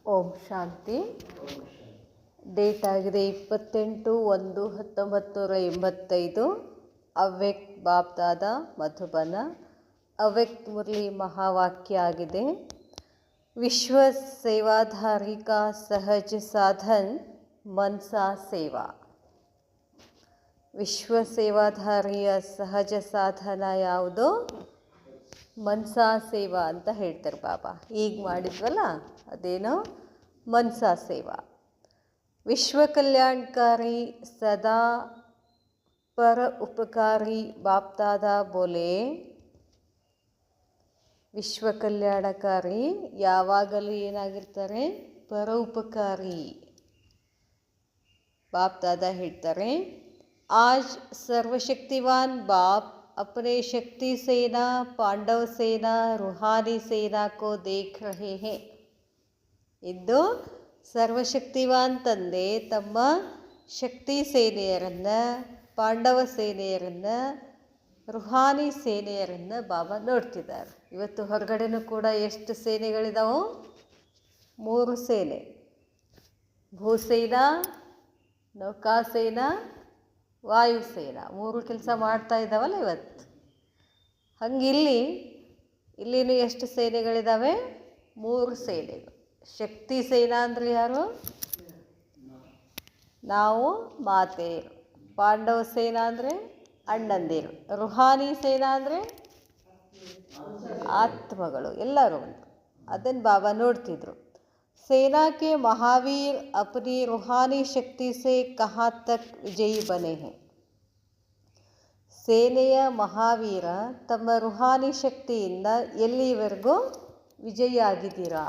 ಓಂ ಶಾಂತಿ. Date ಆಗಿದೆ 28/1/1985. ಅವ್ಯಕ್ತ್ ಬಾಪ್ದಾದ ಮಧುಬನ. ಅವ್ಯಕ್ತ್ ಮುರಳಿ ಮಹಾವಾಕ್ಯ ಆಗಿದೆ. ವಿಶ್ವ ಸೇವಾಧಾರಿ ಕಾ ಸಹಜ ಸಾಧನ್ ಮನ್ಸಾ ಸೇವಾ. ವಿಶ್ವ ಸೇವಾಧಾರಿಯ ಸಹಜ ಸಾಧನ ಯಾವುದು? ಮನ್ಸಾ ಸೇವಾ ಅಂತ ಹೇಳ್ತಾರೆ ಬಾಬಾ. ಈಗ ಮಾಡಿದ್ವಲ್ಲ ಅದೇನು? ಮನ್ಸಾ ಸೇವಾ. ವಿಶ್ವ ಕಲ್ಯಾಣಕಾರಿ ಸದಾ ಪರ ಉಪಕಾರಿ ಬಾಪ್ದಾದ ಬೋಲೆ. ವಿಶ್ವ ಕಲ್ಯಾಣಕಾರಿ ಯಾವಾಗಲೂ ಏನಾಗಿರ್ತಾರೆ? ಪರ ಉಪಕಾರಿ. ಬಾಪ್ದಾದ ಹೇಳ್ತಾರೆ, ಆಜ್ ಸರ್ವಶಕ್ತಿವಾನ್ ಬಾಪ್ अपने शक्ति सेना, पांडव सेना, रूहानी सेना को देख रहे हैं. ಇಂದು ಸರ್ವಶಕ್ತಿವಾನ್ ತಂದೆ ತಮ್ಮ ಶಕ್ತಿ ಸೇನೆಯರನ್ನು, ಪಾಂಡವ ಸೇನೆಯರನ್ನು, ರುಹಾನಿ ಸೇನೆಯರನ್ನು ಬಾಬಾ ನೋಡ್ತಿದ್ದಾರೆ. ಇವತ್ತು ಹೊರಗಡೆನೂ ಕೂಡ ಎಷ್ಟು ಸೇನೆಗಳಿದಾವೆ? 3 ಸೇನೆ. ಭೂಸೇನಾ, ನೌಕಾಸೇನಾ, ವಾಯುಸೇನಾ. 3 ಕೆಲಸ ಮಾಡ್ತಾ ಇದ್ದಾವಲ್ಲ ಇವತ್ತು. ಇಲ್ಲಿನೂ ಎಷ್ಟು ಸೇನೆಗಳಿದ್ದಾವೆ? 3 ಸೇನೆಗಳು. ಶಕ್ತಿ ಸೇನಾ ಅಂದರೆ ಯಾರು? ನಾವು ಮಾತೆಯರು. ಪಾಂಡವ ಸೇನಾ ಅಂದರೆ ಅಣ್ಣಂದಿರು. ರುಹಾನಿ ಸೇನಾ ಅಂದರೆ ಆತ್ಮಗಳು. ಎಲ್ಲರೂ ಒಂದು. ಅದನ್ನು ಬಾಬಾ ನೋಡ್ತಿದ್ರು. सेना के महावीर अपनी रूहानी शक्ति से कहाँ तक विजयी बने हैं. ಸೇನೆಯ ಮಹಾವೀರ ತಮ್ಮ ರುಹಾನಿ ಶಕ್ತಿಯಿಂದ ಎಲ್ಲಿವರೆಗೂ ವಿಜಯಿಯಾಗಿದ್ದೀರಾ?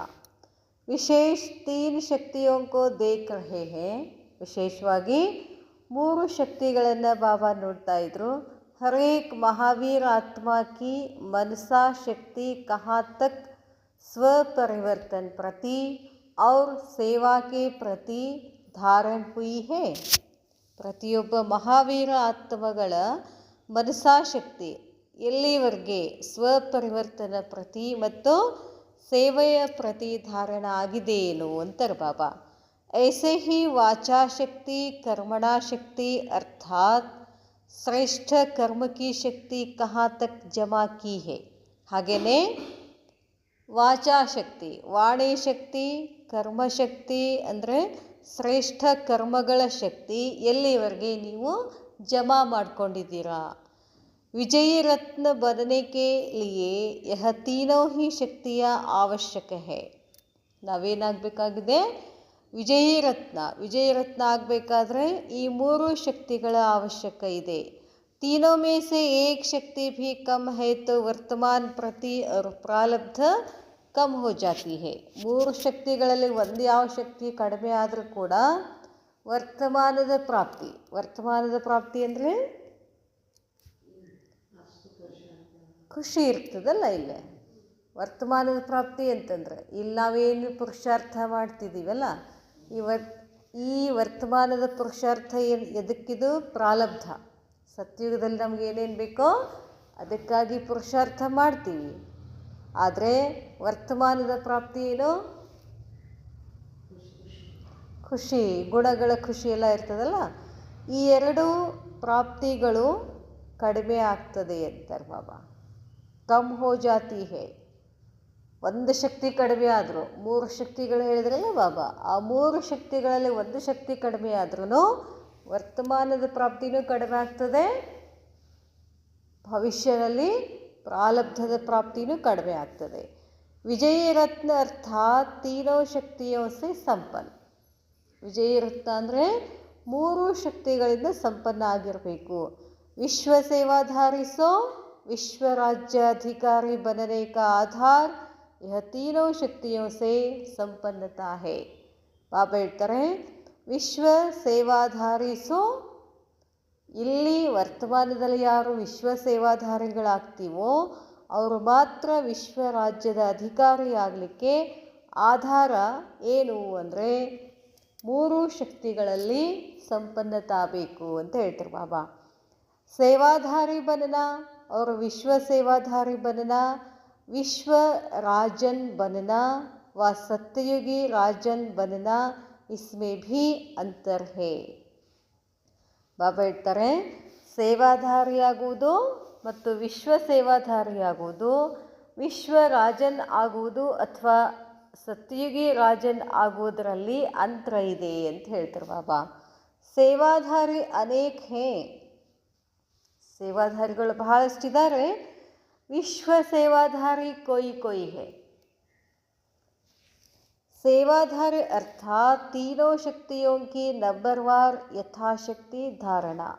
ವಿಶೇಷ 3 ಶಕ್ತಿಯೋಂ ಕೋ ದೇಖ್ ರಹೆ ಹೇ. ವಿಶೇಷವಾಗಿ 3 ಶಕ್ತಿಗಳನ್ನು ಬಾಬಾ ನೋಡ್ತಾ ಇದ್ರು. ಹರೇಕ್ ಮಹಾವೀರ ಆತ್ಮ ಕಿ ಮನಸಾ ಶಕ್ತಿ ಕहाँ तक स्वपरिवर्तन प्रति और सेवा के प्रति धारण हुई है. ಪ್ರತಿಯೊಬ್ಬ ಮಹಾವೀರ ಆತ್ಮಗಳ ಮನಸಾಶಕ್ತಿ ಎಲ್ಲಿವರೆಗೆ ಸ್ವಪರಿವರ್ತನ ಪ್ರತಿ ಮತ್ತು ಸೇವೆಯ ಪ್ರತಿ ಧಾರಣ ಆಗಿದೆಯೇನು ಅಂತಾರೆ ಬಾಬಾ. ऐसे ही वाचा शक्ति, कर्मणा शक्ति अर्थात श्रेष्ठ कर्म की शक्ति कहाँ तक जमा की है. ಹಾಗೆಯೇ ವಾಚಾಶಕ್ತಿ, ವಾಣಿ ಶಕ್ತಿ, ಕರ್ಮಶಕ್ತಿ ಅಂದರೆ ಶ್ರೇಷ್ಠ ಕರ್ಮಗಳ ಶಕ್ತಿ ಎಲ್ಲಿವರೆಗೆ ನೀವು ಜಮಾ ಮಾಡ್ಕೊಂಡಿದ್ದೀರಾ? ವಿಜಯಿ ರತ್ನ बनने के लिए यह तीनों ही शक्तियाँ आवश्यक है. ನಾವೇನಾಗಬೇಕಾಗಿದೆ? ವಿಜಯಿ ರತ್ನ ಆಗಬೇಕಾದ್ರೆ ಈ 3 ಶಕ್ತಿಗಳ ಅವಶ್ಯಕ ಇದೆ. तीनों में से एक शक्ति भी कम है तो वर्तमान प्रति और प्रारब्ध कम हो जाती है. 3 ಶಕ್ತಿಗಳಲ್ಲಿ ಒಂದು ಯಾವ ಶಕ್ತಿ ಕಡಿಮೆ ಆದರೂ ಕೂಡ ವರ್ತಮಾನದ ಪ್ರಾಪ್ತಿ ಅಂದರೆ ಖುಷಿ ಇರ್ತದಲ್ಲ. ಇಲ್ಲೇ ವರ್ತಮಾನದ ಪ್ರಾಪ್ತಿ ಅಂತಂದರೆ ಇಲ್ಲಿ ನಾವೇನು ಪುರುಷಾರ್ಥ ಮಾಡ್ತಿದ್ದೀವಲ್ಲ, ಈ ವರ್ತಮಾನದ ಪುರುಷಾರ್ಥ ಎದಕ್ಕಿದು? ಪ್ರಾರಬ್ಧ. ಸತ್ಯುಗದಲ್ಲಿ ನಮ್ಗೆ ಏನೇನು ಬೇಕೋ ಅದಕ್ಕಾಗಿ ಪುರುಷಾರ್ಥ ಮಾಡ್ತೀವಿ. ಆದರೆ ವರ್ತಮಾನದ ಪ್ರಾಪ್ತಿ ಏನು? ಖುಷಿ, ಗುಣಗಳ ಖುಷಿ ಎಲ್ಲ ಇರ್ತದಲ್ಲ. ಈ 2 ಪ್ರಾಪ್ತಿಗಳು ಕಡಿಮೆ ಆಗ್ತದೆ ಅಂತಾರೆ ಬಾಬಾ. ಕಮ್ ಹೋ ಜಾತಿ ಹೇ. ಒಂದು ಶಕ್ತಿ ಕಡಿಮೆ ಆದರೂ, 3 ಶಕ್ತಿಗಳು ಹೇಳಿದ್ರಲ್ಲ ಬಾಬಾ, ಆ 3 ಶಕ್ತಿಗಳಲ್ಲಿ ಒಂದು ಶಕ್ತಿ ಕಡಿಮೆ ಆದ್ರೂ ವರ್ತಮಾನದ ಪ್ರಾಪ್ತಿನೂ ಕಡಿಮೆ ಆಗ್ತದೆ, ಭವಿಷ್ಯದಲ್ಲಿ ಪ್ರಾರಬ್ಧದ ಪ್ರಾಪ್ತಿನೂ ಕಡಿಮೆ ಆಗ್ತದೆ. ವಿಜಯಿ ರತ್ನ ಅರ್ಥಾತ್ 3 ಶಕ್ತಿಯೋ ಸೆ ಸಂಪನ್ನ. ವಿಜಯಿ ರತ್ನ ಅಂದರೆ 3 ಶಕ್ತಿಗಳಿಂದ ಸಂಪನ್ನ ಆಗಿರಬೇಕು. ವಿಶ್ವ ಸೇವಾಧಾರಿಸೋ ವಿಶ್ವ ರಾಜ್ಯಾಧಿಕಾರಿ बनने का आधार यह तीनों शक्तियों से संपन्नता है. ಬಾಬಾ ಹೇಳ್ತಾರೆ, ವಿಶ್ವ ಸೇವಾಧಾರಿಸೋ, ಇಲ್ಲಿ ವರ್ತಮಾನದಲ್ಲಿ ಯಾರು ವಿಶ್ವ ಸೇವಾಧಾರಿಗಳಾಗ್ತೀವೋ ಅವರು ಮಾತ್ರ ವಿಶ್ವ ರಾಜ್ಯದ ಅಧಿಕಾರಿ ಆಗಲಿಕ್ಕೆ ಆಧಾರ ಏನು ಅಂದರೆ 3 ಶಕ್ತಿಗಳಲ್ಲಿ ಸಂಪನ್ನತಾ ಬೇಕು ಅಂತ ಹೇಳ್ತಾರೆ ಬಾಬಾ. ಸೇವಾಧಾರಿ बनना और विश्व सेवाधारी बनना, विश्व राजन बनना व सत्ययुगी राजन बनना इसमें भी अंतर है. ಬಾಬಾ ಹೇಳ್ತಾರೆ, ಸೇವಾಧಾರಿಯಾಗುವುದು ಮತ್ತು ವಿಶ್ವ ಸೇವಾಧಾರಿಯಾಗುವುದು, ವಿಶ್ವ ರಾಜನ್ ಆಗುವುದು ಅಥವಾ ಸತ್ಯುಗಿ ರಾಜನ್ ಆಗುವುದರಲ್ಲಿ ಅಂತರ ಇದೆ ಅಂತ ಹೇಳ್ತಾರೆ ಬಾಬಾ. ಸೇವಾಧಾರಿ ಅನೇಕ ಹೇ, ಸೇವಾಧಾರಿಗಳು ಬಹಳಷ್ಟಿದ್ದಾರೆ. ವಿಶ್ವ ಸೇವಾಧಾರಿ कोई कोई है. सेवाधारी अर्थात तीनों शक्तियों की नंबरवार यथाशक्ति धारणा.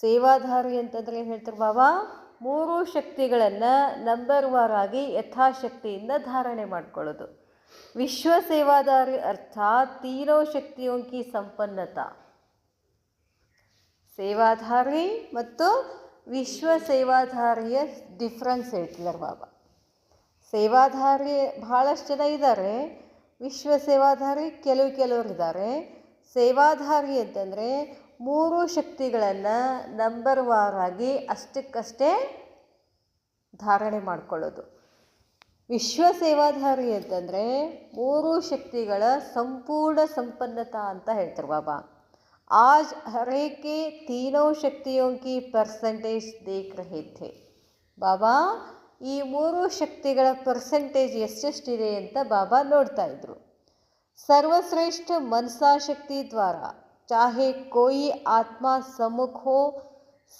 ಸೇವಾಧಾರಿ ಅಂತಂದರೆ ಏನು ಹೇಳ್ತಾರೆ ಬಾಬಾ, ಮೂರು ಶಕ್ತಿಗಳನ್ನು ನಂಬರ್ ವಾರ್ ಆಗಿ ಯಥಾಶಕ್ತಿಯಿಂದ ಧಾರಣೆ ಮಾಡ್ಕೊಳ್ಳೋದು. ವಿಶ್ವ ಸೇವಾಧಾರಿ ಅರ್ಥಾತ್ ತೀನೋ ಶಕ್ತಿಯೋಂ ಕಿ ಸಂಪನ್ನತಾ. ಸೇವಾಧಾರಿ ಮತ್ತು ವಿಶ್ವ ಸೇವಾಧಾರಿಯ ಡಿಫ್ರೆನ್ಸ್ ಹೇಳ್ತಿದ್ದಾರೆ ಬಾಬಾ. ಸೇವಾಧಾರಿ ಬಹಳಷ್ಟು ಜನ ಇದ್ದಾರೆ, ವಿಶ್ವ ಸೇವಾಧಾರಿ ಕೆಲವರು ಇದ್ದಾರೆ. ಸೇವಾಧಾರಿ ಅಂತಂದರೆ ಮೂರು ಶಕ್ತಿಗಳನ್ನು ನಂಬರ್ ವಾರ್ ಆಗಿ ಅಷ್ಟಕ್ಕಷ್ಟೇ ಧಾರಣೆ ಮಾಡಿಕೊಳ್ಳೋದು. ವಿಶ್ವ ಸೇವಾಧಾರಿ ಅಂತಂದರೆ ಮೂರು ಶಕ್ತಿಗಳ ಸಂಪೂರ್ಣ ಸಂಪನ್ನತಾ ಅಂತ ಹೇಳ್ತಾರೆ ಬಾಬಾ. आज हर एक के तीनों शक्तियों की परसेंटेज देख रहे थे. ಬಾಬಾ ಈ ಮೂರು ಶಕ್ತಿಗಳ ಪರ್ಸೆಂಟೇಜ್ ಎಷ್ಟೆಷ್ಟಿದೆ ಅಂತ ಬಾಬಾ ನೋಡ್ತಾ ಇದ್ರು. ಸರ್ವಶ್ರೇಷ್ಠ ಮನಸಾ ಶಕ್ತಿ ದ್ವಾರ चाहे कोई आत्मा सम्मुख हो,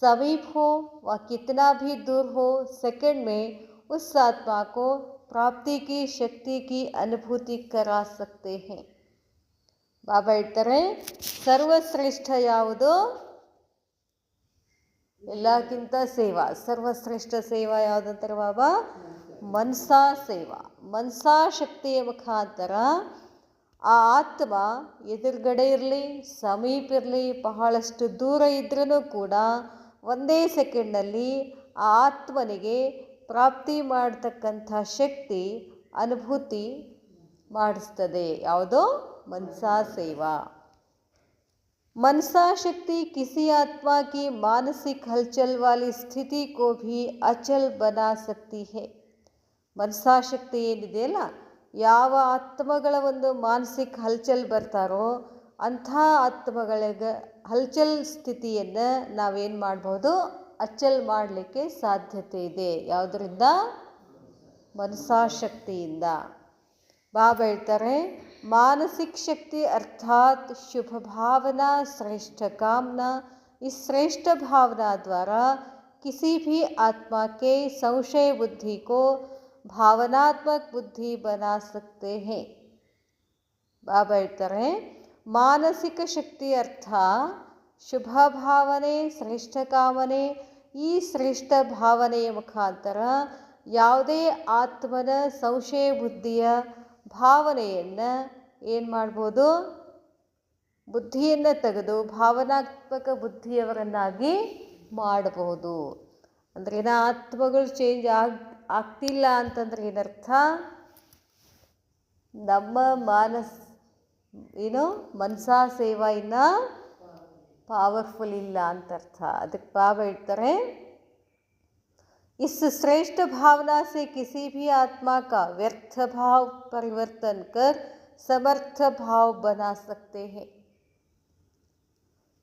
समीप हो व कितना भी दूर हो, सेकंड में उस आत्मा को प्राप्ति की शक्ति की अनुभूति करा सकते हैं. ಬಾಬಾ ಹೇಳ್ತಾರೆ, ಸರ್ವಶ್ರೇಷ್ಠ ಯಾವುದು? ಎಲ್ಲಕ್ಕಿಂತ ಸೇವಾ. ಸರ್ವಶ್ರೇಷ್ಠ ಸೇವಾ ಯಾವುದಂತಾರೆ ಬಾಬಾ? ಮನಸಾ ಸೇವಾ. ಮನಸಾ ಶಕ್ತಿಯ ಮುಖಾಂತರ ಆ ಆತ್ಮ ಎದುರುಗಡೆ ಇರಲಿ, ಸಮೀಪ ಇರಲಿ, ಬಹಳಷ್ಟು ದೂರ ಇದ್ರೂ ಕೂಡ ಒಂದೇ ಸೆಕೆಂಡ್ನಲ್ಲಿ ಆ ಆತ್ಮನಿಗೆ ಪ್ರಾಪ್ತಿ ಮಾಡತಕ್ಕಂಥ ಶಕ್ತಿ ಅನುಭೂತಿ ಮಾಡಿಸ್ತದೆ. ಯಾವುದೋ मनसा सेवा. मनसा शक्ति किसी आत्मा की मानसिक हलचल वाली स्थिति को भी अचल बना सकती है. मनसा शक्ति ಏನಿದೆಯಲ್ಲ, ಯಾವ ಆತ್ಮಗಳ ಒಂದು ಮಾನಸಿಕ ಹಲ್ಚಲ್ ಬರ್ತಾರೋ ಅಂಥ ಆತ್ಮಗಳಿಗೆ ಹಲ್ಚಲ್ ಸ್ಥಿತಿಯನ್ನು ನಾವೇನು ಮಾಡ್ಬೋದು? ಅಚಲ್ ಮಾಡಲಿಕ್ಕೆ ಸಾಧ್ಯತೆ ಇದೆ. ಯಾವುದರಿಂದ? मनसा ಶಕ್ತಿಯಿಂದ. ಬಾಬಾ ಹೇಳ್ತಾರೆ, मानसिक शक्ति अर्थात शुभ भावना, श्रेष्ठ कामना. इस श्रेष्ठ भावना द्वारा किसी भी आत्मा के संशय बुद्धि को भावनात्मक बुद्धि बना सकते हैं. ಬಾಬಾ ಹೇಳ್ತಾರೆ, ಮಾನಸಿಕ ಶಕ್ತಿ ಅರ್ಥ ಶುಭ ಭಾವನೆ, ಶ್ರೇಷ್ಠ ಕಾಮನೆ. ಈ ಶ್ರೇಷ್ಠ ಭಾವನೆಯ ಮುಖಾಂತರ ಯಾವುದೇ ಆತ್ಮನ ಸಂಶಯ ಬುದ್ಧಿಯ ಭಾವನೆಯನ್ನು ಏನು ಮಾಡ್ಬೋದು? ಬುದ್ಧಿಯನ್ನು ತೆಗೆದು ಭಾವನಾತ್ಮಕ ಬುದ್ಧಿಯವರನ್ನಾಗಿ ಮಾಡಬಹುದು. ಅಂದರೆ ಆತ್ಮಗಳು ಚೇಂಜ್ ಆಗ್ತಿಲ್ಲ ಅಂತಂದ್ರೆ ಏನರ್ಥ? ನಮ್ಮ ಮನಸಾ ಸೇವಾ ಇನ್ನು ಪವರ್ಫುಲ್ ಇಲ್ಲ ಅಂತ ಅರ್ಥ. ಅದಕ್ಕೆ ಬಾಬಾ ಹೇಳ್ತಾರೆ, इस श्रेष्ठ भावना से किसी भी आत्मा का व्यर्थ भाव परिवर्तन कर समर्थ भाव बना सकते हैं.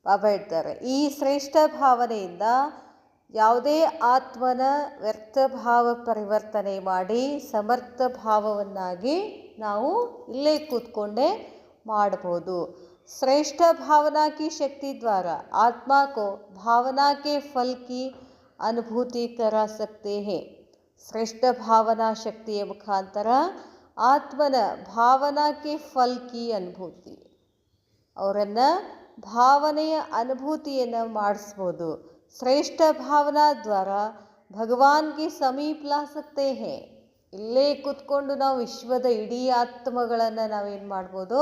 ಬಾಬಾ ಹೇಳ್ತಾರೆ, ಈ ಶ್ರೇಷ್ಠ ಭಾವನೆಯಿಂದ ಯಾವುದೇ ಆತ್ಮನ ವ್ಯರ್ಥ ಭಾವ ಪರಿವರ್ತನೆ ಮಾಡಿ ಸಮರ್ಥ ಭಾವವನ್ನಾಗಿ ನಾವು ಇಲ್ಲೇ ಕೂತ್ಕೊಂಡೇ ಮಾಡಬಹುದು. श्रेष्ठ भावना की शक्ति द्वारा आत्मा को भावना के फल की अनुभूति करा सकते हैं. श्रेष्ठ भावना शक्तिಯ ಮುಖಾಂತರ ಆತ್ಮನ ಭಾವನಾಕ್ಕೆ ಫಲ್ ಕಿ ಅನುಭೂತಿ, ಅವರನ್ನು ಭಾವನೆಯ ಅನುಭೂತಿಯನ್ನು ಮಾಡಿಸ್ಬೋದು. ಶ್ರೇಷ್ಠ ಭಾವನಾ ದ್ವಾರ ಭಗವಾನ್ ಕಿ ಸಮೀಪ ಲಾ ಸಕ್ತೆ ಹೇ. ಇಲ್ಲೇ ಕೂತ್ಕೊಂಡು ನಾವು ವಿಶ್ವದ ಇಡೀ ಆತ್ಮಗಳನ್ನು ನಾವೇನು ಮಾಡ್ಬೋದು?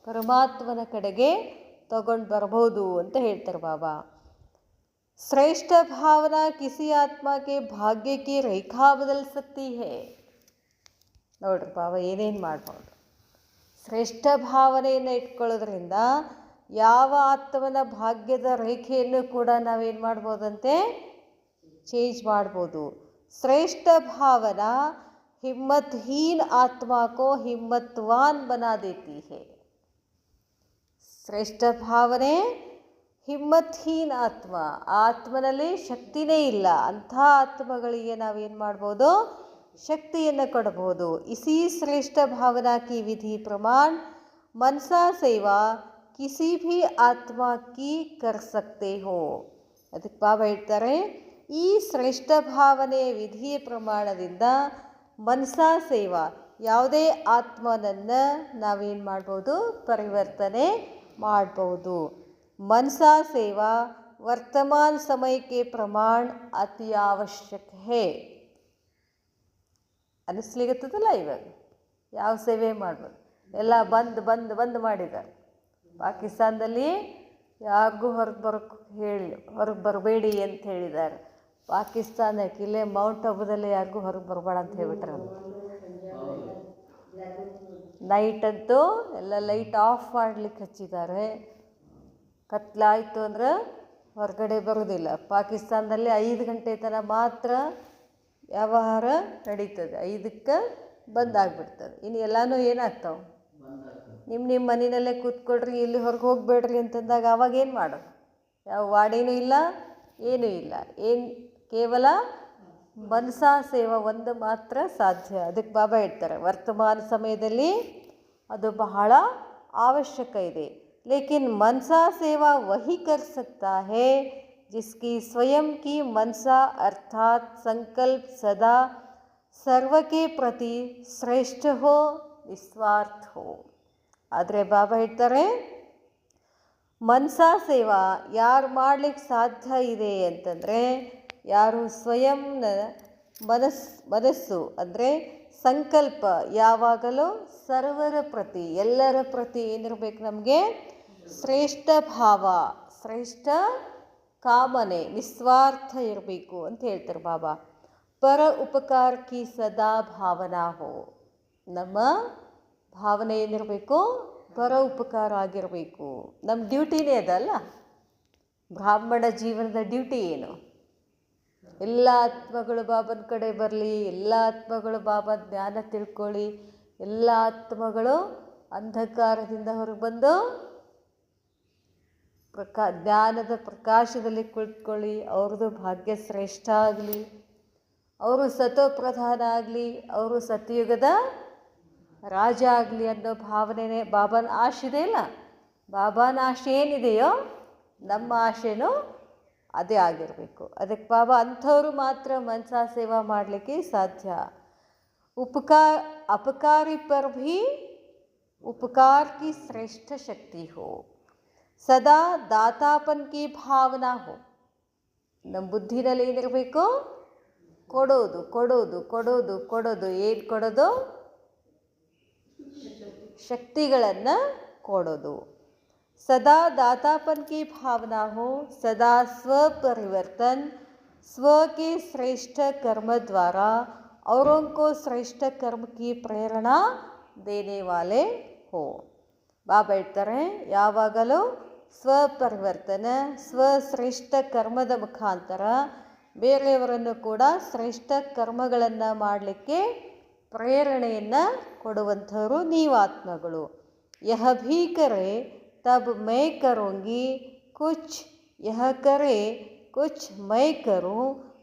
ಪರಮಾತ್ಮನ ಕಡೆಗೆ ತಗೊಂಡು ಬರ್ಬೋದು ಅಂತ ಹೇಳ್ತಾರೆ ಬಾಬಾ. श्रेष्ठ भावना किसी आत्मा के भाग्य की रेखा बदल सकती है. ನೋಡ್ರಿ ಬಾಬಾ ಏನೇನು ಮಾಡ್ಬೋದು. ಶ್ರೇಷ್ಠ ಭಾವನೆಯನ್ನು ಇಟ್ಕೊಳ್ಳೋದ್ರಿಂದ ಯಾವ ಆತ್ಮನ ಭಾಗ್ಯದ ರೇಖೆಯನ್ನು ಕೂಡ ನಾವೇನು ಮಾಡ್ಬೋದಂತೆ? ಚೇಂಜ್ ಮಾಡ್ಬೋದು. ಶ್ರೇಷ್ಠ ಭಾವನಾ हिम्मतहीन आत्मा को हिम्मतवान बना देती है. ಶ್ರೇಷ್ಠ ಭಾವನೆ ಹಿಮ್ಮತ್ಹೀನ್ ಆತ್ಮ, ಆತ್ಮನಲ್ಲಿ ಶಕ್ತಿನೇ ಇಲ್ಲ, ಅಂಥ ಆತ್ಮಗಳಿಗೆ ನಾವೇನು ಮಾಡ್ಬೋದು, ಶಕ್ತಿಯನ್ನು ಕೊಡಬಹುದು. इसी श्रेष्ठ भावना की विधि प्रमाण मनसा सेवा किसी भी आत्मा की कर सकते हो. ಅದಕ್ಕೆ ಬಾಬಾ ಹೇಳ್ತಾರೆ, ಈ ಶ್ರೇಷ್ಠ ಭಾವನೆಯ ವಿಧಿಯ ಪ್ರಮಾಣದಿಂದ ಮನಸಾ ಸೇವಾ, ಯಾವುದೇ ಆತ್ಮನನ್ನು ನಾವೇನು ಮಾಡ್ಬೋದು, ಪರಿವರ್ತನೆ ಮಾಡ್ಬೋದು. मनसा सेवा वर्तमान समय के प्रमाण अति आवश्यक है. ಅನಿಸ್ಲಿಕ್ಕತ್ತದಲ್ಲ, ಇವಾಗ ಯಾವ ಸೇವೆ ಮಾಡ್ಬೋದು, ಎಲ್ಲ ಬಂದ್ ಮಾಡಿದ್ದಾರೆ. ಪಾಕಿಸ್ತಾನದಲ್ಲಿ ಯಾರಿಗೂ ಹೊರಗೆ ಬರಬೇಡಿ ಅಂತ ಹೇಳಿದ್ದಾರೆ. ಪಾಕಿಸ್ತಾನಕ್ಕೆ ಇಲ್ಲೇ ಮೌಂಟ್ ಅಬುದಲ್ಲಿ ಯಾರಿಗೂ ಹೊರಗೆ ಬರಬೇಡ ಅಂತ ಹೇಳ್ಬಿಟ್ರೆ, ನೈಟ್ ಅಂತೂ ಎಲ್ಲ ಲೈಟ್ ಆಫ್ ಮಾಡ್ಲಿಕ್ಕೆ ಹಚ್ಚಿದ್ದಾರೆ. ಕತ್ಲಾಯಿತು ಅಂದ್ರೆ ಹೊರಗಡೆ ಬರೋದಿಲ್ಲ. ಪಾಕಿಸ್ತಾನದಲ್ಲಿ 5 ಗಂಟೆ ತನಕ ಮಾತ್ರ ವ್ಯವಹಾರ ನಡೀತದೆ, 5ಕ್ಕೆ ಬಂದಾಗ್ಬಿಡ್ತದೆ. ಇನ್ನು ಎಲ್ಲನೂ ಏನಾಗ್ತಾವೆ, ನಿಮ್ಮ ಮನೆಯಲ್ಲೇ ಕೂತ್ಕೊಳ್ರಿ, ಇಲ್ಲಿ ಹೊರಗೆ ಹೋಗಬೇಡ್ರಿ ಅಂತಂದಾಗ ಅವಾಗ ಏನು ಮಾಡೋದು? ಯಾವ ವಾಡಿನೂ ಇಲ್ಲ, ಏನೂ ಇಲ್ಲ. ಕೇವಲ ಮನಸಾ ಸೇವಾ ಒಂದು ಮಾತ್ರ ಸಾಧ್ಯ. ಅದಕ್ಕೆ ಬಾಬಾ ಹೇಳ್ತಾರೆ, ವರ್ತಮಾನ ಸಮಯದಲ್ಲಿ ಅದು ಬಹಳ ಅವಶ್ಯಕ ಇದೆ. लेकिन मनसा सेवा वही कर सकता है जिसकी स्वयं की मनसा अर्थात संकल्प सदा सर्व के प्रति श्रेष्ठ हो, निस्वार्थ हो. ಆದರೆ ಬಾಬಾ ಹೇಳ್ತಾರೆ, ಮನಸಾ ಸೇವಾ ಯಾರು ಮಾಡಲಿಕ್ಕೆ ಸಾಧ್ಯ ಇದೆ ಅಂತಂದರೆ, ಯಾರು ಸ್ವಯಂನ ಮನಸ್ಸು ಅಂದರೆ ಸಂಕಲ್ಪ ಯಾವಾಗಲೂ ಸರ್ವರ ಪ್ರತಿ, ಎಲ್ಲರ ಪ್ರತಿ ಏನಿರಬೇಕು, ನಮಗೆ ಶ್ರೇಷ್ಠ ಭಾವ, ಶ್ರೇಷ್ಠ ಕಾಮನೆ, ನಿಸ್ವಾರ್ಥ ಇರಬೇಕು ಅಂತ ಹೇಳ್ತಾರೆ ಬಾಬಾ. ಪರ ಉಪಕಾರ ಕಿ ಸದಾ ಭಾವನಾ ಹೋ. ನಮ್ಮ ಭಾವನೆ ಏನಿರಬೇಕು, ಪರ ಉಪಕಾರ ಆಗಿರಬೇಕು. ನಮ್ಮ ಡ್ಯೂಟಿನೇ ಅದಲ್ಲ. ಬ್ರಾಹ್ಮಣ ಜೀವನದ ಡ್ಯೂಟಿ ಏನು? ಎಲ್ಲ ಆತ್ಮಗಳು ಬಾಬನ ಕಡೆ ಬರಲಿ, ಎಲ್ಲ ಆತ್ಮಗಳು ಬಾಬಾ ಜ್ಞಾನ ತಿಳ್ಕೊಳ್ಳಿ, ಎಲ್ಲ ಆತ್ಮಗಳು ಅಂಧಕಾರದಿಂದ ಹೊರಗೆ ಬಂದು ಜ್ಞಾನದ ಪ್ರಕಾಶದಲ್ಲಿ ಕುಳಿತುಕೊಳ್ಳಿ, ಅವ್ರದ್ದು ಭಾಗ್ಯ ಶ್ರೇಷ್ಠ ಆಗಲಿ, ಅವರು ಸತೋಪ್ರಧಾನ ಆಗಲಿ, ಅವರು ಸತ್ಯುಗದ ರಾಜ ಆಗಲಿ ಅನ್ನೋ ಭಾವನೆನೇ ಬಾಬನ ಆಶೆ ಇದೆ. ಇಲ್ಲ, ಬಾಬಾನ ಆಶೆ ಏನಿದೆಯೋ ನಮ್ಮ ಆಶೆನೂ ಅದೇ ಆಗಿರಬೇಕು. ಅದಕ್ಕೆ ಬಾಬಾ ಅಂಥವ್ರು ಮಾತ್ರ ಮನಸಾ ಸೇವಾ ಮಾಡಲಿಕ್ಕೆ ಸಾಧ್ಯ. अपकारी पर भी उपकार की श्रेष्ठ शक्ति हो, सदा दातापन की भावना हो. ನಮ್ಮ ಬುದ್ಧಿನಲ್ಲಿ ಏನಿರಬೇಕು, ಕೊಡೋದು ಕೊಡೋದು ಕೊಡೋದು ಕೊಡೋದು. ಏನು ಕೊಡೋದು? ಶಕ್ತಿಗಳನ್ನು ಕೊಡೋದು. सदा दातापन की भावना हो, सदा स्व परिवर्तन, स्व के श्रेष्ठ कर्म द्वारा औरों को श्रेष्ठ कर्म की प्रेरणा देने वाले हो. ಬಾಬಾ ಹೇಳ್ತಾರೆ, ಯಾವಾಗಲೂ ಸ್ವಪರಿವರ್ತನ, ಸ್ವಶ್ರೇಷ್ಠ ಕರ್ಮದ ಮುಖಾಂತರ ಬೇರೆಯವರನ್ನು ಕೂಡ ಶ್ರೇಷ್ಠ ಕರ್ಮಗಳನ್ನು ಮಾಡಲಿಕ್ಕೆ ಪ್ರೇರಣೆಯನ್ನು ಕೊಡುವಂಥವರು ನೀವಾತ್ಮಗಳು. ಯಹ ಭೀ ಕರೆ तब मैं करूँगी, कुछ यह करे कुछ मैं करूँ,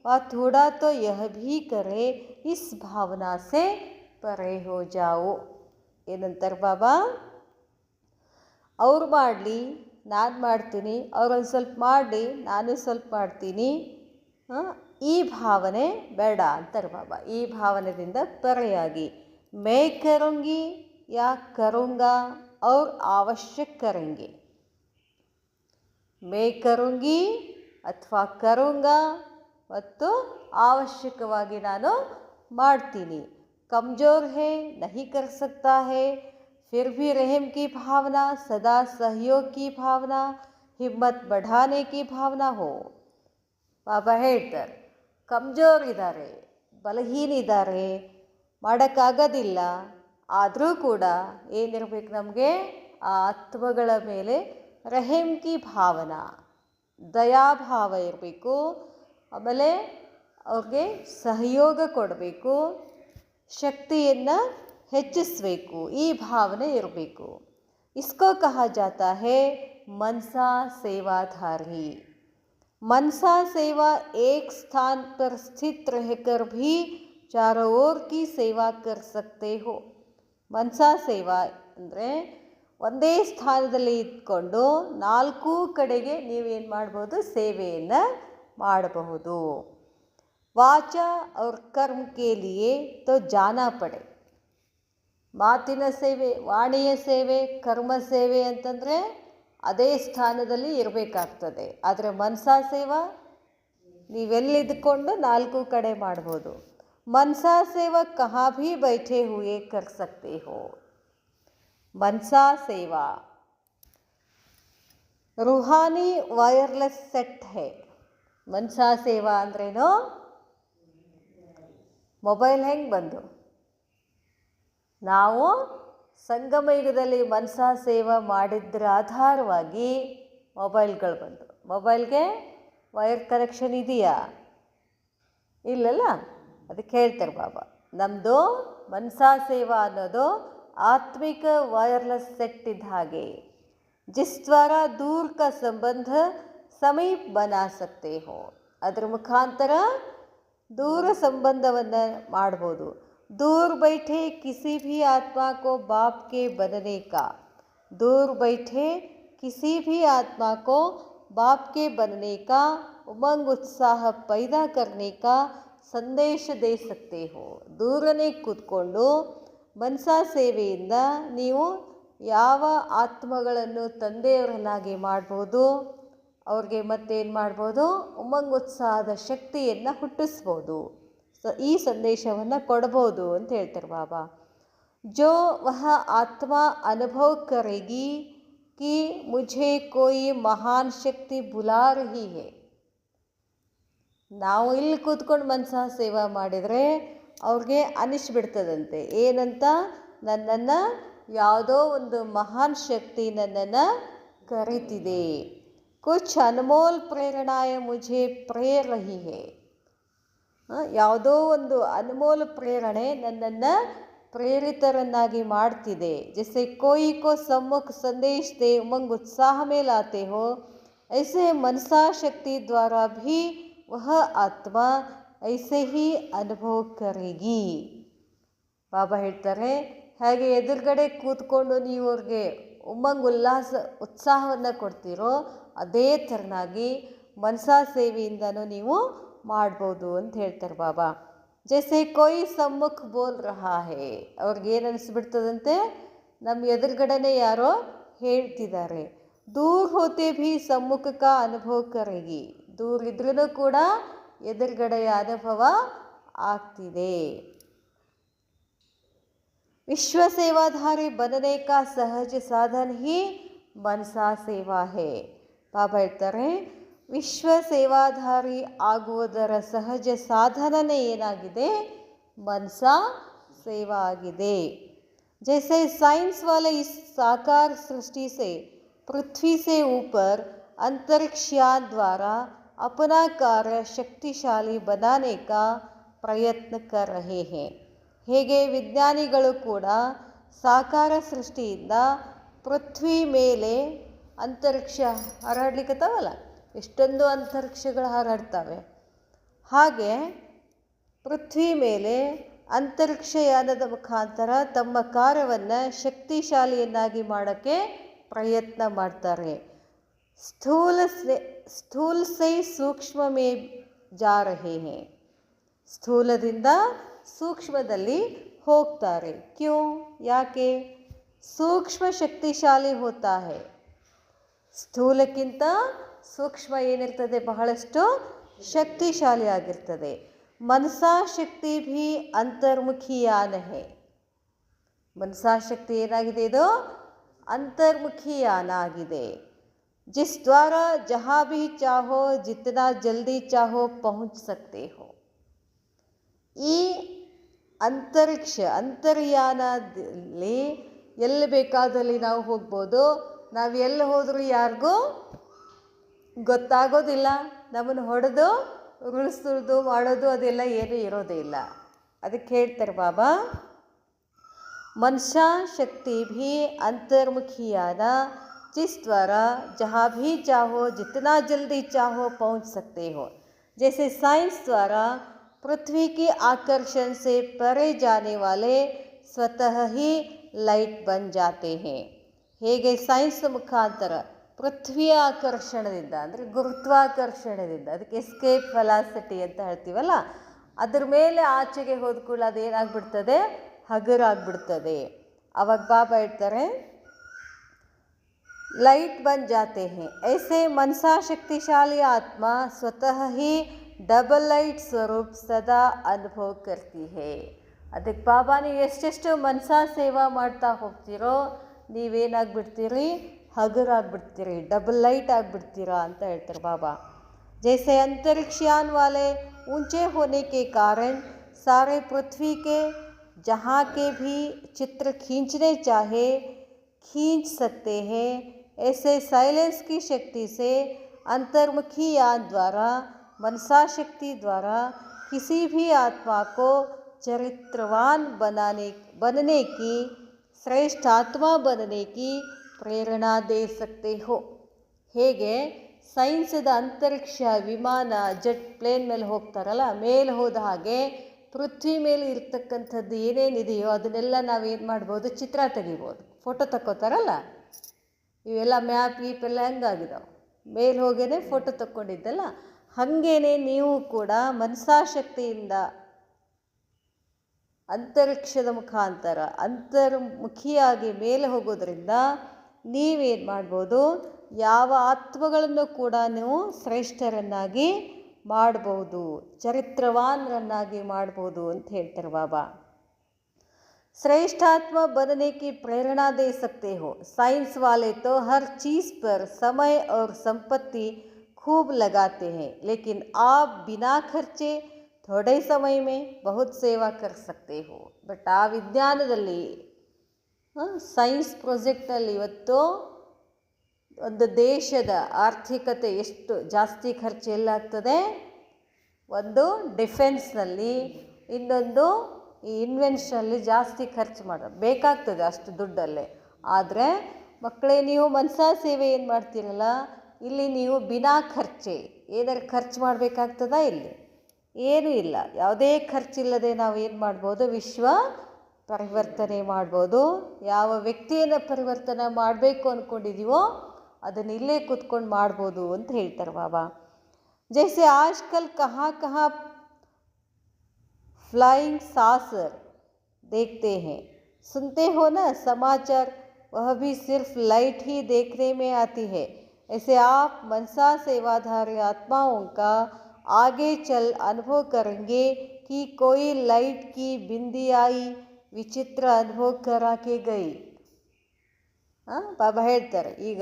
और थोड़ा तो यह भी करे, इस भावना से परे हो जाओ. ಏನಂತಾರೆ ಬಾಬಾ? ಅವ್ರು ಮಾಡಲಿ, ನಾನು ಮಾಡ್ತೀನಿ, ಅವ್ರೊಂದು ಸ್ವಲ್ಪ ಮಾಡಲಿ, ನಾನು ಸ್ವಲ್ಪ ಮಾಡ್ತೀನಿ, ಈ ಭಾವನೆ ಬೇಡ ಅಂತಾರೆ ಬಾಬಾ. ಈ ಭಾವನೆಯಿಂದ ಪರೆಯಾಗಿ ಮೈ ಕरूँगी या करूँगा और आवश्यक करेंगे. मैं करूँगी ಅಥವಾ ಕरूँगा ಮತ್ತು ಅವಶ್ಯಕವಾಗಿ ನಾನು ಮಾಡ್ತೀನಿ. कमज़ोर है, नहीं कर सकता है, फिर भी रहम की भावना, सदा सहयोग की भावना, हिम्मत बढ़ाने की भावना हो. ಬಾಬಾ ಹೇಳ್ತಾರೆ, ಕಮ್ಜೋರ್ ಇದ್ದಾರೆ, ಬಲಹೀನ ಇದ್ದಾರೆ, ಮಾಡೋಕ್ಕಾಗೋದಿಲ್ಲ, ಆದರೂ ಕೂಡ ಏನಿರಬೇಕು ನಮಗೆ? ಆ ಆತ್ಮಗಳ ಮೇಲೆ ರಹಮ್ ಕಿ ಭಾವನಾ, ದಯಾಭಾವ ಇರಬೇಕು. ಆಮೇಲೆ ಅವ್ರಿಗೆ ಸಹಯೋಗ ಕೊಡಬೇಕು. ಶಕ್ತಿಯನ್ನು ಹೆಚ್ಚಿಸಬೇಕು, ಈ ಭಾವನೆ ಇರಬೇಕು. इसको कहा जाता है मनसा सेवाधारी. मनसा सेवा एक स्थान पर स्थित रहकर भी चारों ओर की सेवा कर सकते हो. मनसा ಸೇವಾ ಅಂದರೆ ಒಂದೇ ಸ್ಥಾನದಲ್ಲಿ ಇದ್ಕೊಂಡು 4 ಕಡೆಗೆ ನೀವೇನು ಮಾಡ್ಬೋದು, ಸೇವೆಯನ್ನು ಮಾಡಬಹುದು. ವಾಚಾ और कर्म के लिए तो जाना पड़े. ಮಾತಿನ ಸೇವೆ, ವಾಣಿಯ ಸೇವೆ, ಕರ್ಮ ಸೇವೆ ಅಂತಂದರೆ ಅದೇ ಸ್ಥಾನದಲ್ಲಿ ಇರಬೇಕಾಗ್ತದೆ. ಆದರೆ ಮನಸಾ ಸೇವಾ ನೀವೆಲ್ಲಿದ್ದುಕೊಂಡು 4 ಕಡೆ ಮಾಡ್ಬೋದು. ಮನಸಾ ಸೇವಾ ಕಹಾ ಭೀ ಬೈಠೆ ಹುಯೇ ಕರ್ ಸಕ್ತೆ ಹೋ. ಮನಸಾ ಸೇವಾ ರೂಹಾನಿ ವೈರ್ಲೆಸ್ ಸೆಟ್ ಹೇ. ಮನಸಾ ಸೇವಾ ಅಂದ್ರೇನು? ಮೊಬೈಲ್ ಹೆಂಗೆ ಬಂದು, ನಾವು ಸಂಗಮ ಯುಗದಲ್ಲಿ ಮನಸಾ ಸೇವಾ ಮಾಡಿದ್ರ ಆಧಾರವಾಗಿ ಮೊಬೈಲ್ಗಳು ಬಂದು. ಮೊಬೈಲ್ಗೆ ವೈರ್ ಕನೆಕ್ಷನ್ ಇದೆಯಾ? ಇಲ್ಲಲ್ಲ. ಅದಕ್ಕೆ ಹೇಳ್ತಾರೆ ಬಾಬಾ, ನಮ್ಮದು ಮನಸಾ ಸೇವಾ ಅನ್ನೋದು ಆತ್ಮಿಕ ವೈರ್ಲೆಸ್ ಸೆಟ್ ಇದ್ದ ಹಾಗೆ, ಜಿಸ್ ದ್ವಾರ ದೂರ್ ಕಾ ಸಂಬಂಧ ಸಮೀಪ ಬನಾ ಸಕ್ತೆ ಹೋ. ಅದರ ಮುಖಾಂತರ ದೂರ ಸಂಬಂಧವನ್ನು ಮಾಡ್ಬೋದು. दूर बैठे किसी भी आत्मा को बाप के बनने का, दूर बैठे किसी भी आत्मा को बाप के बनने का उमंग उत्साह पैदा करने का ಸಂದೇಶ ದೇ ಸಕ್ತೆ ಹೋ. ದೂರನೇ ಕೂತ್ಕೊಂಡು ಮನಸಾ ಸೇವೆಯಿಂದ ನೀವು ಯಾವ ಆತ್ಮಗಳನ್ನು ತಂದೆಯವರನ್ನಾಗಿ ಮಾಡ್ಬೋದು, ಅವ್ರಿಗೆ ಮತ್ತೇನು ಮಾಡ್ಬೋದು, ಉಮಂಗ್ ಉತ್ಸಾಹದ ಶಕ್ತಿಯನ್ನು ಹುಟ್ಟಿಸ್ಬೋದು. ಈ ಸಂದೇಶವನ್ನು ಕೊಡ್ಬೋದು ಅಂತ ಹೇಳ್ತಾರೆ ಬಾಬಾ. ಜೋ ವಹ ಆತ್ಮ ಅನುಭವ ಕರೆಗಿ ಕಿ ಮುझे कोई ಮಹಾನ್ ಶಕ್ತಿ ಬುಲಾ ರಹಿ ಹೇ. ನಾವು ಇಲ್ಲಿ ಕೂತ್ಕೊಂಡು ಮನಸಾ ಸೇವಾ ಮಾಡಿದರೆ ಅವ್ರಿಗೆ ಅನಿಸ್ಬಿಡ್ತದಂತೆ, ಏನಂತ, ನನ್ನನ್ನು ಯಾವುದೋ ಒಂದು ಮಹಾನ್ ಶಕ್ತಿ ನನ್ನನ್ನು ಕರೀತಿದೆ. ಕುಚ್ ಅನ್ಮೋಲ್ ಪ್ರೇರಣಾಯ ಮುझे ಪ್ರೇರ ರಹಿ ಹೇ. ಯಾವುದೋ ಒಂದು ಅನ್ಮೋಲ ಪ್ರೇರಣೆ ನನ್ನನ್ನು ಪ್ರೇರಿತರನ್ನಾಗಿ ಮಾಡ್ತಿದೆ. ಜೈಸೆ ಕೋಯಿ ಕೋ ಸಮ್ಮುಖ ಸಂದೇಶ ದೇ ಉಮಂಗ್ उत्साह में लाते हो, ऐसे मनसा शक्ति द्वारा भी वह आत्मा ऐसे ही अनुभव करेगी. ಬಾಬಾ ಹೇಳ್ತಾರೆ, ಹಾಗೆ ಎದುರುಗಡೆ ಕೂತ್ಕೊಂಡು ನೀವು ಅವ್ರಿಗೆ ಉಮಂಗ್ ಉತ್ಸಾಹವನ್ನು ಕೊಡ್ತೀರೋ ಅದೇ ಥರನಾಗಿ ಮನಸಾ ಸೇವೆಯಿಂದನೂ ನೀವು ಮಾಡ್ಬೋದು ಅಂತ ಹೇಳ್ತಾರೆ ಬಾಬಾ. ಜೈಸೆ ಕೋಯಿ ಸಮ್ಮುಖ ಬೋಲ್ ರಹಾ ಹೇ. ಅವ್ರಿಗೇನು ಅನಿಸ್ಬಿಡ್ತದಂತೆ, ನಮ್ಮ ಎದುರುಗಡೆನೇ ಯಾರೋ ಹೇಳ್ತಿದ್ದಾರೆ. ದೂರ್ ಹೋತೆ ಭೀ ಸಮ್ಮುಖ ಕಾ ಅನುಭವ ಕರೆಗಿ. ದೂರ ಇದ್ರೂ ಕೂಡ ಎದುರುಗಡೆಯ ಅನುಭವ ಆಗ್ತಿದೆ. ವಿಶ್ವ ಸೇವಾಧಾರಿ बनने का सहज साधन ही मनसा ಸೇವಾ ಹೇ. ಬಾಬಾ ಹೇಳ್ತಾರೆ, ವಿಶ್ವ ಸೇವಾಧಾರಿ ಆಗುವುದರ ಸಹಜ ಸಾಧನನೇ ಏನಾಗಿದೆ, ಮನಸಾ ಸೇವಾ ಆಗಿದೆ. जैसे साइंस वाले इस साकार सृष्टि से पृथ्वी से ऊपर अंतरिक्षयान द्वारा अपना कार्य शक्तिशाली बनाने का प्रयत्न कर रहे हैं. ಹೇಗೆ ವಿಜ್ಞಾನಿಗಳು ಕೂಡ ಸಾಕಾರ ಸೃಷ್ಟಿಯಿಂದ ಪೃಥ್ವಿ ಮೇಲೆ ಅಂತರಿಕ್ಷ ಹಾರಾಡ್ಲಿಕ್ಕತ್ತಾವಲ್ಲ, ಎಷ್ಟೊಂದು ಅಂತರಿಕ್ಷಗಳು ಹಾರಾಡ್ತವೆ. ಹಾಗೆ ಪೃಥ್ವಿ ಮೇಲೆ ಅಂತರಿಕ್ಷಯಾನದ ಮುಖಾಂತರ ತಮ್ಮ ಕಾರ್ಯವನ್ನು ಶಕ್ತಿಶಾಲಿಯನ್ನಾಗಿ ಮಾಡೋಕ್ಕೆ ಪ್ರಯತ್ನ ಮಾಡ್ತಾರೆ. ಸ್ಥೂಲ ಸೈ ಸೂಕ್ಷ್ಮ ಮೇ ಜಾ ರಹೇ ಹೇ. ಸ್ಥೂಲದಿಂದ ಸೂಕ್ಷ್ಮದಲ್ಲಿ ಹೋಗ್ತಾರೆ. ಕ್ಯೂ, ಯಾಕೆ? ಸೂಕ್ಷ್ಮ ಶಕ್ತಿಶಾಲಿ ಹೋತಾ ಹೇ. ಸ್ಥೂಲಕ್ಕಿಂತ ಸೂಕ್ಷ್ಮ ಏನಿರ್ತದೆ, ಬಹಳಷ್ಟು ಶಕ್ತಿಶಾಲಿ ಆಗಿರ್ತದೆ. ಮನಸಾ ಶಕ್ತಿ ಭೀ ಅಂತರ್ಮುಖಿಯಾನ ಹೇ. ಮನಸಾ ಶಕ್ತಿ ಏನಾಗಿದೆ, ಇದು ಅಂತರ್ಮುಖಿಯಾನ ಆಗಿದೆ. ಜಿಸ್ ದ್ವಾರ ಜಹಾ ಭೀ ಚಾಹೋ ಜಿತನಾ ಜಲ್ದಿ ಚಾಹೋ ಪಹುಂಚ್ ಸಕ್ತೆ ಹೋ. ಈ ಅಂತರ್ಯಾನದಲ್ಲಿ ಎಲ್ಲಿ ಬೇಕಾದಲ್ಲಿ ನಾವು ಹೋಗ್ಬೋದು. ನಾವು ಎಲ್ಲಿ ಹೋದರೂ ಯಾರಿಗೂ ಗೊತ್ತಾಗೋದಿಲ್ಲ. ನಮ್ಮನ್ನು ಹೊಡೆದು ಉರುಳಿಸೋದು ಮಾಡೋದು ಅದೆಲ್ಲ ಏನೂ ಇರೋದೇ ಇಲ್ಲ. ಅದಕ್ಕೆ ಹೇಳ್ತಾರೆ ಬಾಬಾ, मनसा शक्ति भी अंतर्मुखियाना जिस द्वारा जहाँ भी चाहो जितना जल्दी चाहो पहुँच सकते हो। जैसे साइंस द्वारा पृथ्वी के आकर्षण से परे जाने वाले स्वतः ही लाइट बन जाते हैं। ಹೇಗೆ ಸೈನ್ಸ್ ಮುಖಾಂತರ ಪೃಥ್ವಿಯ ಆಕರ್ಷಣದಿಂದ ಅಂದರೆ ಗುರುತ್ವಾಕರ್ಷಣದಿಂದ, ಅದಕ್ಕೆ ಎಸ್ಕೇಪ್ ವೆಲಾಸಿಟಿ ಅಂತ ಹೇಳ್ತೀವಲ್ಲ, ಅದ್ರ ಮೇಲೆ ಆಚೆಗೆ ಹೋದ್ಕೂಡ ಅದೇನಾಗ್ಬಿಡ್ತದೆ, ಹಗುರಾಗ್ಬಿಡ್ತದೆ. ಅವಾಗ ಬಾಬಾ ಹೇಳ್ತಾರೆ, लाइट बन जाते हैं। ऐसे मनसा शक्तिशाली आत्मा स्वतः ही डबल लाइट स्वरूप सदा अनुभव करती है। ಅದಕ್ಕೆ ಬಾಬಾ, ನೀವು ಎಷ್ಟೆಷ್ಟು ಮನಸಾ ಸೇವಾ ಮಾಡ್ತಾ ಹೋಗ್ತೀರೋ ನೀವೇನಾಗ್ಬಿಡ್ತೀರಿ, ಹಗುರಾಗ್ಬಿಡ್ತೀರಿ, ಡಬಲ್ ಲೈಟ್ ಆಗಿಬಿಡ್ತೀರಾ ಅಂತ ಹೇಳ್ತಾರೆ ಬಾಬಾ. जैसे अंतरिक्षयान वाले ऊंचे होने के कारण सारे पृथ्वी के जहाँ के भी चित्र खींचने चाहे खींच सकते हैं, ऐसे साइलेंस की शक्ति से अंतर्मुखी यान द्वारा मनसा शक्ति द्वारा किसी भी आत्मा को चरित्रवान बनने की, श्रेष्ठ आत्मा बनने की प्रेरणा दे सकते हो। ಹೇಗೆ ಸೈನ್ಸದ ಅಂತರಿಕ್ಷ ವಿಮಾನ ಜೆಟ್ ಪ್ಲೇನ್ ಮೇಲೆ ಹೋಗ್ತಾರಲ್ಲ, ಮೇಲೆ ಹೋದ ಹಾಗೆ ಪೃಥ್ವಿ ಮೇಲೆ ಇರ್ತಕ್ಕಂಥದ್ದು ಏನೇನಿದೆಯೋ ಅದನ್ನೆಲ್ಲ ನಾವೇನು ಮಾಡ್ಬೋದು, ಚಿತ್ರ ತೆಗಿಬೋದು, ಫೋಟೋ ತಕ್ಕೋತಾರಲ್ಲ. ಇವೆಲ್ಲ ಮ್ಯಾಪ್ ಗೀಪ್ ಎಲ್ಲ ಹೆಂಗಾಗಿದಾವೆ, ಮೇಲೆ ಹೋಗೇ ಫೋಟೋ ತಕ್ಕೊಂಡಿದ್ದಲ್ಲ. ಹಾಗೇನೆ ನೀವು ಕೂಡ ಮನಸಾಶಕ್ತಿಯಿಂದ ಅಂತರಿಕ್ಷದ ಮುಖಾಂತರ ಅಂತರ್ಮುಖಿಯಾಗಿ ಮೇಲೆ ಹೋಗೋದ್ರಿಂದ ನೀವೇನು ಮಾಡ್ಬೋದು, ಯಾವ ಆತ್ಮಗಳನ್ನು ಕೂಡ ನೀವು ಶ್ರೇಷ್ಠರನ್ನಾಗಿ ಮಾಡ್ಬೋದು, ಚರಿತ್ರವಾನರನ್ನಾಗಿ ಮಾಡ್ಬೋದು ಅಂತ ಹೇಳ್ತಾರೆ ಬಾಬಾ. श्रेष्ठ आत्मा बनने की प्रेरणा दे सकते हो। साइंस वाले तो हर चीज़ पर समय और संपत्ति खूब लगाते हैं, लेकिन आप बिना खर्चे थोड़े समय में बहुत सेवा कर सकते हो। ಬಟ್ ಆ ವಿಜ್ಞಾನದಲ್ಲಿ ಸೈನ್ಸ್ ಪ್ರಾಜೆಕ್ಟಲ್ಲಿ ಇವತ್ತು ಒಂದು ದೇಶದ ಆರ್ಥಿಕತೆ ಎಷ್ಟು ಜಾಸ್ತಿ ಖರ್ಚು ಎಲ್ಲಾಗ್ತದೆ, ಒಂದು ಡಿಫೆನ್ಸ್ನಲ್ಲಿ, ಇನ್ನೊಂದು ಈ ಇನ್ವೆನ್ಷನಲ್ಲಿ ಜಾಸ್ತಿ ಖರ್ಚು ಬೇಕಾಗ್ತದೆ ಅಷ್ಟು ದುಡ್ಡಲ್ಲೇ. ಆದರೆ ಮಕ್ಕಳೇ, ನೀವು ಮನಸಾ ಸೇವೆ ಏನು ಮಾಡ್ತೀರಲ್ಲ, ಇಲ್ಲಿ ನೀವು ಬಿನಾ ಖರ್ಚೆ ಏನಾರು ಖರ್ಚು ಮಾಡಬೇಕಾಗ್ತದಾ? ಇಲ್ಲಿ ಏನೂ ಇಲ್ಲ, ಯಾವುದೇ ಖರ್ಚಿಲ್ಲದೆ ನಾವು ಏನು ಮಾಡ್ಬೋದು, ವಿಶ್ವ ಪರಿವರ್ತನೆ ಮಾಡ್ಬೋದು. ಯಾವ ವ್ಯಕ್ತಿಯನ್ನು ಪರಿವರ್ತನೆ ಮಾಡಬೇಕು ಅಂದ್ಕೊಂಡಿದ್ದೀವೋ ಅದನ್ನು ಇಲ್ಲೇ ಕೂತ್ಕೊಂಡು ಮಾಡ್ಬೋದು ಅಂತ ಹೇಳ್ತಾರೆ ಬಾಬಾ. ಜೈಸೆ ಆಜ್ಕಲ್ ಕहाँ कहाँ फ्लाइंग सासर देखते हैं, सुनते हो ना समाचार, वह भी सिर्फ लाइट ही देखने में आती है। ऐसे आप मनसा सेवाधारी आत्माओं का आगे चल अनुभव करेंगे कि कोई लाइट की बिंदी आई, विचित्र अनुभव करा के गई. ಬಾಬಾ ಹೇಳ್ತಾರೆ, ಈಗ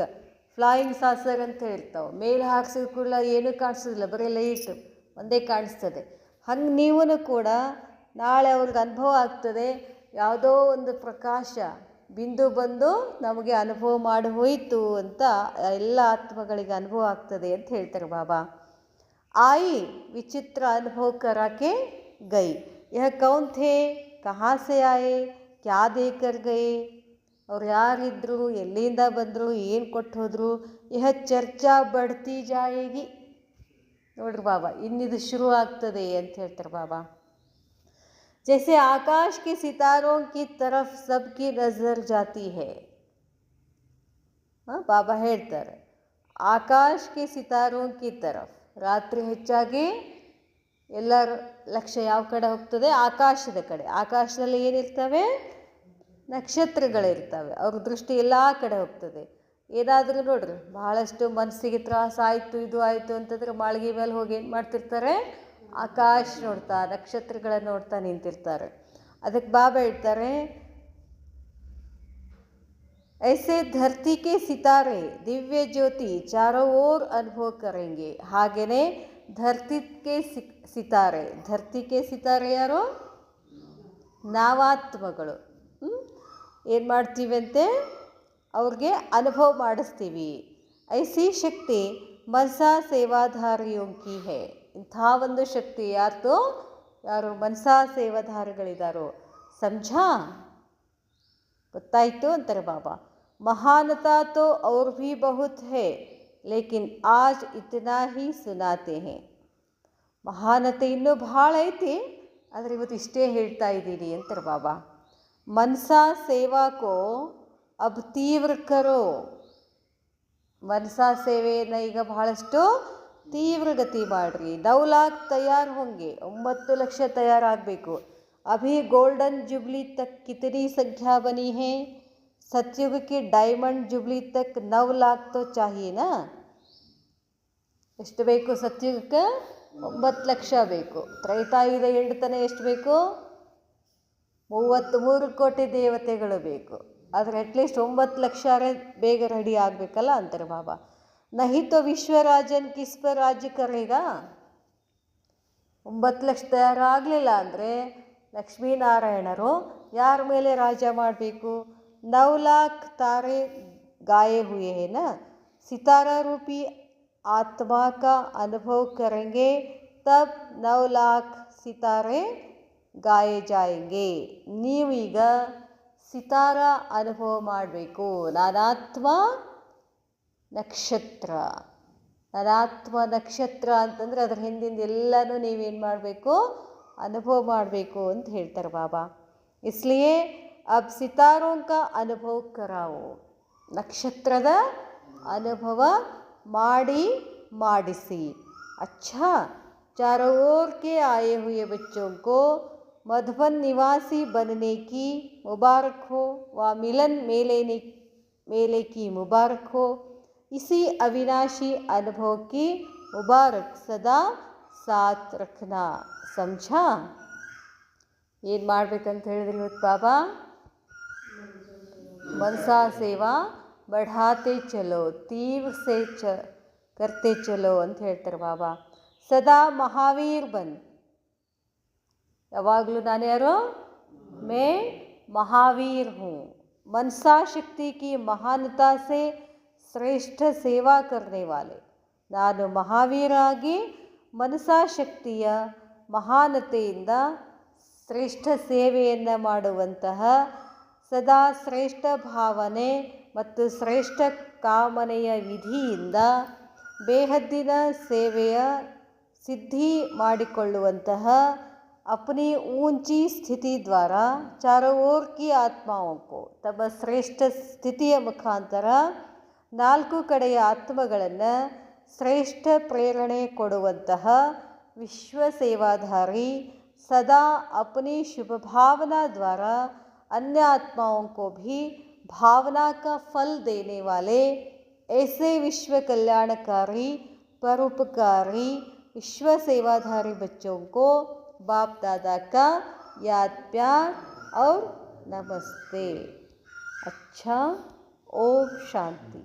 ಫ್ಲಾಯಿಂಗ್ ಸಾಸರ್ ಅಂತ ಹೇಳ್ತಾವೆ, ಮೇಲೆ ಹಾಕ್ಸಿದ ಕೂಡ ಏನೂ ಕಾಣಿಸೋದಿಲ್ಲ, ಬರೀ ಲೈಟ್ ಒಂದೇ ಕಾಣಿಸ್ತದೆ. ಹಂಗೆ ನೀವೂ ಕೂಡ ನಾಳೆ ಅವ್ರಿಗೆ ಅನುಭವ ಆಗ್ತದೆ, ಯಾವುದೋ ಒಂದು ಪ್ರಕಾಶ ಬಿಂದು ಬಂದು ನಮಗೆ ಅನುಭವ ಮಾಡಿ ಹೋಯಿತು ಅಂತ ಎಲ್ಲ ಆತ್ಮಗಳಿಗೆ ಅನುಭವ ಆಗ್ತದೆ ಅಂತ ಹೇಳ್ತಾರೆ ಬಾಬಾ. ಆಯಿ ವಿಚಿತ್ರ ಅನುಭವ ಕರಾಕೆ ಗೈ, ಯಹ ಕೌನ್ ಥೇ, ಕಹಾ ಸೆ ಆಯೆ, ಕ್ಯಾ ದೇಕರ್ ಗಯೆ, ಅವ್ರು ಯಾರಿದ್ರು, ಎಲ್ಲಿಂದ ಬಂದರು, ಏನು ಕೊಟ್ಟು ಹೋದರು, ಯಹ ಚರ್ಚಾ ಬಡ್ತಿ ಜಾಯೇಗಿ. ನೋಡ್ರಿ ಬಾಬಾ, ಇನ್ನಿದು ಶುರು ಆಗ್ತದೆ ಅಂತ ಹೇಳ್ತಾರೆ ಬಾಬಾ. जैसे आकाश के सितारों की तरफ सबकी नज़र जाती है. ಬಾಬಾ ಹೇಳ್ತಾರೆ, ಆಕಾಶ್ ಕೆ ಸಿತಾರೋಂ ಕಿ ತರಫ್, ರಾತ್ರಿ ಹೆಚ್ಚಾಗಿ ಎಲ್ಲರ ಲಕ್ಷ್ಯ ಯಾವ ಕಡೆ ಹೋಗ್ತದೆ, ಆಕಾಶದ ಕಡೆ. ಆಕಾಶದಲ್ಲಿ ಏನಿರ್ತವೆ, ನಕ್ಷತ್ರಗಳಿರ್ತವೆ, ಅವ್ರ ದೃಷ್ಟಿ ಎಲ್ಲ ಕಡೆ ಹೋಗ್ತದೆ. ಏನಾದರೂ ನೋಡ್ರಿ, ಬಹಳಷ್ಟು ಮನಸ್ಸಿಗೆ ತ್ರಾಸ ಆಯಿತು, ಇದು ಆಯಿತು ಅಂತಂದ್ರೆ ಮಾಳಿಗೆ ಮೇಲೆ ಹೋಗಿ ಏನು ಮಾಡ್ತಿರ್ತಾರೆ, ಆಕಾಶ ನೋಡ್ತಾ, ನಕ್ಷತ್ರಗಳನ್ನು ನೋಡ್ತಾ ನಿಂತಿರ್ತಾರೆ. ಅದಕ್ಕೆ ಬಾಬಾ ಹೇಳ್ತಾರೆ, ऐसे धरती के सितारे दिव्य ज्योति चारों ओर अनुभव करेंगे. ಹಾಗೆಯೇ ಧರ್ತಿ ಕೆ ಸಿತಾರೆ, ಧರ್ತಿ ಕೆ ಸಿತಾರೆ ಯಾರು, ನಾವಾತ್ಮಗಳು. ಏನು ಮಾಡ್ತೀವಂತೆ, ಅವ್ರಿಗೆ ಅನುಭವ ಮಾಡಿಸ್ತೀವಿ. ಐಸಿ ಶಕ್ತಿ ಮನಸಾ ಸೇವಾಧಾರಿಯೋಂ ಕಿ ಹೇ. ಇಂಥ ಒಂದು ಶಕ್ತಿ ಯಾರ್ದು, ಯಾರು ಮನಸಾ ಸೇವಾಧಾರಿಗಳಿದ್ದಾರೋ. ಸಮझा? ಗೊತ್ತಾಯಿತು ಅಂತಾರೆ ಬಾಬಾ. ಮಹಾನತಾ ತೋ ಔರ್ ಭಿ ಬಹುತ್ ಹೈ ಲೇಕಿನ್ ಆಜ್ ಇತನಾ ಹಿ ಸುನಾತೆ ಹೈ. ಮಹಾನತೆ ಇನ್ನೂ ಭಾಳ ಐತಿ, ಆದರೆ ಇವತ್ತು ಇಷ್ಟೇ ಹೇಳ್ತಾ ಇದ್ದೀನಿ ಅಂತಾರೆ ಬಾಬಾ. ಮನಸಾ ಸೇವಾ ಕೋ ಅಬ್ ತೀವ್ರ ಕರೋ. ಮನಸಾ ಸೇವೆಯನ್ನು ಈಗ ಬಹಳಷ್ಟು ತೀವ್ರಗತಿ ಮಾಡಿರಿ. 9 लाख ತಯಾರು ಹೋಂಗೆ, 9 ಲಕ್ಷ ತಯಾರಾಗಬೇಕು. अभी गोल्डन जुबली तक कितनी संख्या बनी है? सतयुग की डायमंड जुबली तक 9 लाख तो चाहिए ना. ಎಷ್ಟು ಬೇಕು ಸತ್ಯುಗಕ್ಕೆ? 9 ಲಕ್ಷ ಬೇಕು. ತ್ರೈತಾಯುಧ ಎಂಡ್ತನೇ ಎಷ್ಟು ಬೇಕು? 33 ಕೋಟಿ ದೇವತೆಗಳು ಬೇಕು. ಆದರೆ ಅಟ್ಲೀಸ್ಟ್ 9 ಲಕ್ಷ ಬೇಗ ರೆಡಿ ಆಗಬೇಕಲ್ಲ ಅಂತಾರೆ ಬಾಬಾ. ನಹಿ ತೋ ವಿಶ್ವರಾಜನ್ ಕಿಸ್ ಪರ್ ರಾಜ್ಯ ಕರೇಗಾ. 9 ಲಕ್ಷ ತಯಾರಾಗಲಿಲ್ಲ ಅಂದರೆ ಲಕ್ಷ್ಮೀನಾರಾಯಣರು ಯಾರ ಮೇಲೆ ರಾಜ ಮಾಡಬೇಕು? 9 लाख तारे गाए हुए हैं ना, सितारा रूपी आत्मा का अनुभव करेंगे तब 9 लाख सितारे गाए जाएंगे. ನೀವೀಗ ಸಿತಾರ ಅನುಭವ ಮಾಡಬೇಕು. ನಾನಾತ್ಮ ನಕ್ಷತ್ರ. ನಾನಾತ್ಮ ನಕ್ಷತ್ರ ಅಂತಂದರೆ ಅದ್ರ ಹಿಂದಿಂದ ಎಲ್ಲನೂ ನೀವೇನು ಮಾಡಬೇಕು? ಅನುಭವ ಮಾಡಬೇಕು ಅಂತ ಹೇಳ್ತಾರೆ ಬಾಬಾ. ಇಸ್ಲಿಯೇ ಅಬ್ ಸಿತಾರೋಂ ಕಾ ಅನುಭವ ಕರಾವೋ. ನಕ್ಷತ್ರದ ಅನುಭವ ಮಾಡಿಸಿ. अच्छा, चारों ओर के आए हुए बच्चों को मधुबन निवासी बनने की मुबारक हो व मिलन मेले की मुबारक हो. इसी अविनाशी अनुभव की मुबारक सदा साथ रखना. समझा? ಏನು ಮಾಡಬೇಕಂತ ಹೇಳಿದ್ರಿ ಇವತ್ತು ಬಾಬಾ? ಮನಸಾ ಸೇವಾ ಬಢಾತೆ ಚಲೋ, ತೀವ್ರ ಸೇ ಕರ್ತೆ ಚಲೋ ಅಂತ ಹೇಳ್ತಾರೆ ಬಾಬಾ. ಸದಾ ಮಹಾವೀರ್ ಬನ್. ಯಾವಾಗಲೂ ನಾನು ಯಾರು? ಮೇ ಮಹಾವೀರ್ ಹೂँ. मनसा शक्ति की महानता से ಶ್ರೇಷ್ಠ ಸೇವಾ करने वाले. ನಾನು ಮಹಾವೀರಾಗಿ ಮನಸಾ ಶಕ್ತಿಯ ಮಹಾನತೆಯಿಂದ ಶ್ರೇಷ್ಠ ಸೇವೆಯನ್ನು ಮಾಡುವಂತಹ, ಸದಾ ಶ್ರೇಷ್ಠ ಭಾವನೆ ಮತ್ತು ಶ್ರೇಷ್ಠ ಕಾಮನೆಯ ವಿಧಿಯಿಂದ ಬೇಹದ್ದಿನ ಸೇವೆಯ ಸಿದ್ಧಿ ಮಾಡಿಕೊಳ್ಳುವಂತಹ अपनी ऊंची स्थिति द्वारा चारों ओर की आत्माओं को ತಮ್ಮ ಶ್ರೇಷ್ಠ ಸ್ಥಿತಿಯ ಮುಖಾಂತರ 4 ಕಡೆಯ ಆತ್ಮಗಳನ್ನು ಶ್ರೇಷ್ಠ ಪ್ರೇರಣೆ ಕೊಡುವಂತಹ विश्व सेवाधारी सदा अपनी शुभ भावना द्वारा अन्य आत्माओं को भी भावना का फल देने वाले ऐसे विश्व कल्याणकारी परोपकारी विश्व सेवाधारी बच्चों को बाप दादा का याद प्यार और नमस्ते. अच्छा, ओम शांति.